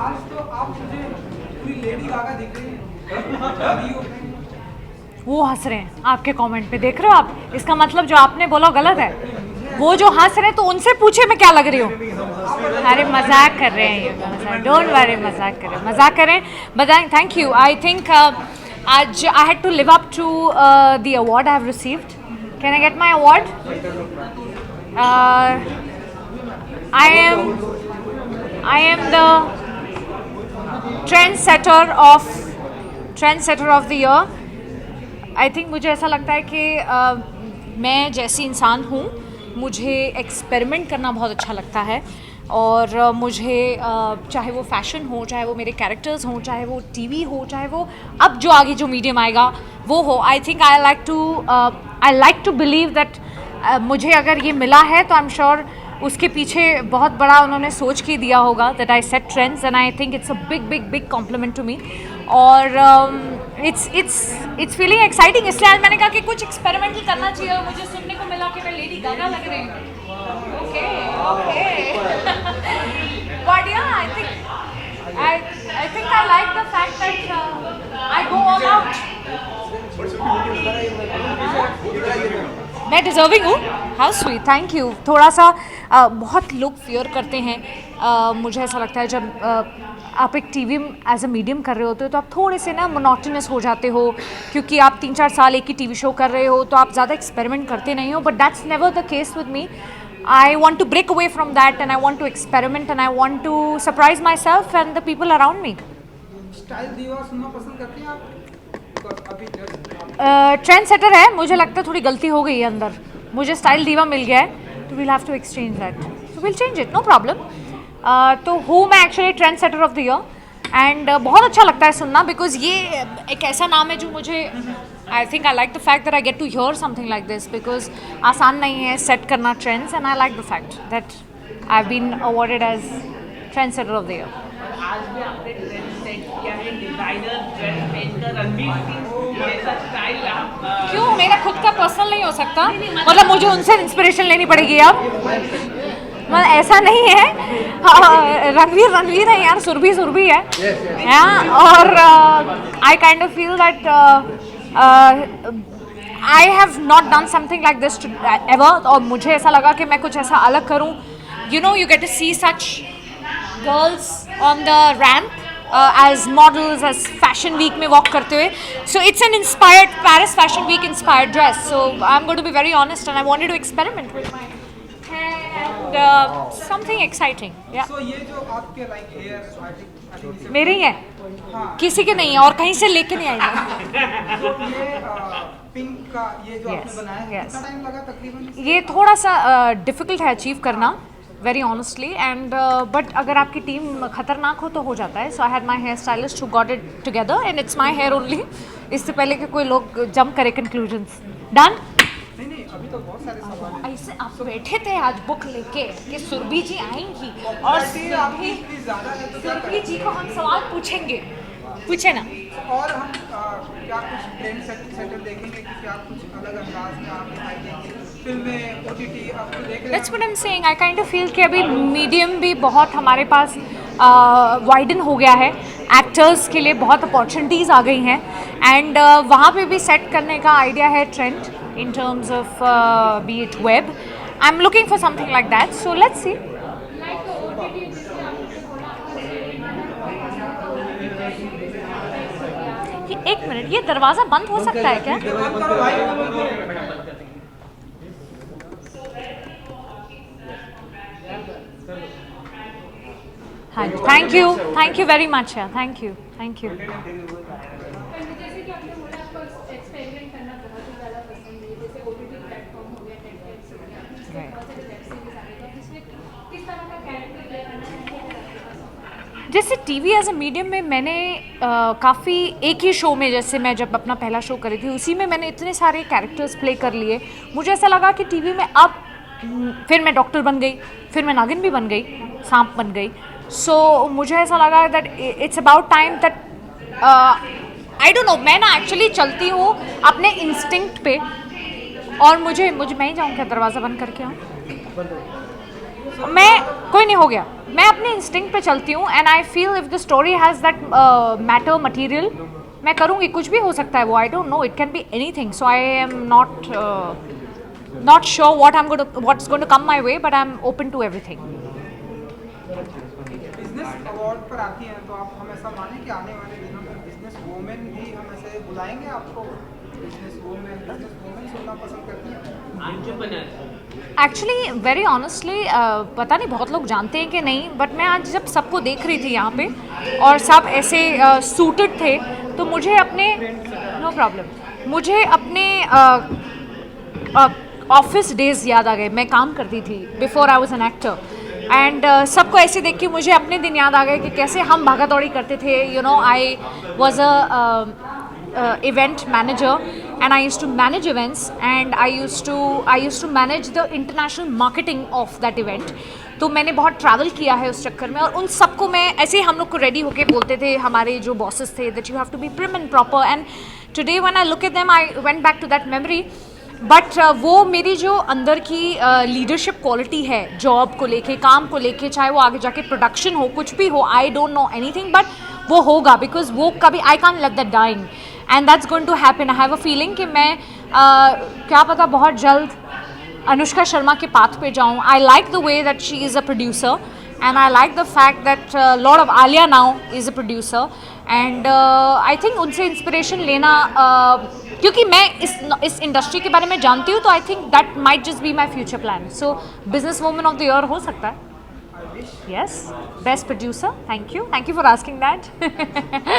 आज तो आप मुझे पूरी लेडी गागा दिख रही है। वो हंस रहे हैं आपके कमेंट पे, देख रहे हो आप? इसका मतलब जो आपने बोला गलत है। वो जो हंस रहे हैं तो उनसे पूछे मैं क्या लग रही हूँ। अरे मजाक कर रहे हैं ये, डोंट वरी, मजाक कर रहे हैं, मजाक करें। बताएं, थैंक यू। आई थिंक आज I had to live up to the award I have received. Can I get my award? I am the trend setter of the year. I think मुझे ऐसा लगता है कि मैं जैसी इंसान हूँ, मुझे एक्सपेरिमेंट करना बहुत अच्छा लगता है। और मुझे चाहे वो फैशन हो, चाहे वो मेरे कैरेक्टर्स हों, चाहे वो टीवी हो, चाहे वो अब जो आगे जो मीडियम आएगा वो हो, I think I like to believe that मुझे अगर ये मिला है तो आई एम श्योर उसके पीछे बहुत बड़ा उन्होंने सोच के दिया होगा। That I set trends and I think it's a big big big compliment to me. और इट्स फीलिंग एक्साइटिंग। इसलिए आज मैंने कहा कि कुछ एक्सपेरिमेंटल करना चाहिए। और मुझे सुनने को मिला कि मैं लेडी गागा लग रही हूँ। ओके बट या आई think I like the fact that I go all out. मैं डिजर्विंग हूँ। How sweet, thank you. थोड़ा सा बहुत लोग फियर करते हैं। मुझे ऐसा लगता है जब आप एक टीवी एज अ मीडियम कर रहे होते हो तो आप थोड़े से ना मोनोटोनस हो जाते हो, क्योंकि आप 3-4 साल एक ही टीवी शो कर रहे हो तो आप ज़्यादा एक्सपेरिमेंट करते नहीं हो। But that's never the case with me. I want to break away from that and I want to experiment and I want to surprise myself and the people around me. Style diva सुनना पसंद करते हैं आप? अभी trend setter है, मुझे लगता है थोड़ी गलती हो गई है अंदर। मुझे स्टाइल दीवा मिल गया है तो we'll have to exchange that, so we'll change it, no problem. तो हूँ मैं actually trend setter of the year and बहुत अच्छा लगता है सुनना, बिकॉज ये एक ऐसा नाम है जो मुझे I think I like the fact that I get to hear something like this, because आसान नहीं है सेट करना trends and I like the fact that I have been awarded as trend setter of the year. आज भी आपने trend set किया है, designer dress पहनकर रणवीर सिंह जैसा स्टाइल आप क्यों? मेरा खुद का पर्सनल नहीं हो सकता? मतलब मुझे उनसे इंस्पिरेशन लेनी पड़ेगी अब? मतलब ऐसा नहीं है। रणवीर है यार, सुरभि है। और I kind of feel that I have not done something like this ever. और मुझे ऐसा लगा कि मैं कुछ ऐसा अलग करूं। You know, you get to see such girls on the ramp as models, as fashion week में walk करते हुए. So it's an inspired Paris Fashion Week inspired dress. So I'm going to be very honest and I wanted to experiment with my hair and something exciting. Yeah. So ये जो आपके like hair starting मेरे ही है, हाँ, किसी के नहीं है और कहीं से लेके नहीं आई मैं। तो ये पिंक का ये जो आपने बनाया है, कितना टाइम लगा तकरीबन? ये थोड़ा सा डिफ़िकल्ट है अचीव करना, वेरी ऑनेस्टली, एंड बट अगर आपकी टीम खतरनाक हो तो हो जाता है. So I had my hair stylist who got it together and it's my hair only. इससे पहले कि कोई लोग जंप करे कंक्लूजन्स. डन. नहीं अभी तो बहुत सारे सवाल हैं. ऐसे आप बैठे थे आज बुक लेके कि सुरभि जी आएंगी और सुरभि जी को हम सवाल पूछेंगे. पूछे ना. और हम क्या कुछ ट्रेंड सेटर देखेंगे कि क्या कुछ अलग अंदाज में आप दिखाई देंगे फिल्में ओटीटी अब तो देख रहे हैं. That's what I'm saying. I kind of feel कि अभी मीडियम भी बहुत हमारे पास वाइडन हो गया है. एक्टर्स के लिए बहुत अपॉर्चुनिटीज़ आ गई हैं एंड वहाँ पे भी सेट करने का आइडिया है trend in terms of be it web. I'm looking for something like that. So let's see. एक मिनट, ये दरवाज़ा बंद हो सकता है क्या? हाँ, thank you very much. Thank you. जैसे टीवी एज अ मीडियम में मैंने काफ़ी एक ही शो में, जैसे मैं जब अपना पहला शो करी थी उसी में मैंने इतने सारे कैरेक्टर्स प्ले कर लिए. मुझे ऐसा लगा कि टीवी में अब फिर मैं डॉक्टर बन गई, फिर मैं नागिन भी बन गई, सांप बन गई. सो मुझे ऐसा लगा that it's about time that I don't no, मैं ना एक्चुअली चलती हूँ अपने इंस्टिंक्ट पे और मुझे मैं ही जाऊँ क्या? दरवाज़ा बंद करके आऊँ मैं? कोई नहीं हो गया, मैं अपने इंस्टिंक्ट पे चलती हूँ and I feel if the story has that matter material, मैं करूँगी, कुछ भी हो सकता है वो, आई don't no, it can be anything, so I am not sure what's going to come my way, but I'm open to everything. Business award पर आती हैं तो आप हमेशा माने कि आने वाले दिनों में बिजनेस वुमेन भी हम ऐसे बुलाएंगे आपको, बिजनेस वुमेन सुनना पसंद करती हैं? एंटरप्रेन्योर एक्चुअली वेरी ऑनेस्टली पता नहीं बहुत लोग जानते हैं कि नहीं, बट मैं आज जब सबको देख रही थी यहाँ पे और सब ऐसे सूटेड थे, तो मुझे अपने नो प्रॉब्लम, मुझे अपने ऑफिस डेज याद आ गए। मैं काम करती थी before I was an actor, and सबको ऐसे देख के मुझे अपने दिन याद आ गए कि कैसे हम भागा दौड़ी करते थे। You know, I was a event manager and I used to manage events and I used to manage the international marketing of that event. तो मैंने बहुत ट्रैवल किया है उस चक्कर में, और उन सबको मैं ऐसे ही हम लोग को रेडी होके बोलते थे, हमारे जो बॉसेस थे, that you have to be prim and proper, and today when I look at them I went back to that memory. But वो मेरी जो अंदर की लीडरशिप क्वालिटी है, जॉब को लेके, काम को लेके, चाहे वो आगे जाके प्रोडक्शन हो, कुछ भी हो, I don't know anything, but वो होगा, बिकॉज वो कभी I can't let that dying and that's going to happen. I have a feeling कि मैं क्या पता बहुत जल्द अनुष्का शर्मा के पाथ पे जाऊँ। आई like the way that she is a producer and I like the fact that lot of Alia now is a producer, and I think उनसे इंस्पिरेशन लेना, क्योंकि मैं इस इंडस्ट्री के बारे में जानती हूँ, तो I think that might just be my future plan. So business woman of the year हो सकता है। Yes, best producer, thank you for asking that.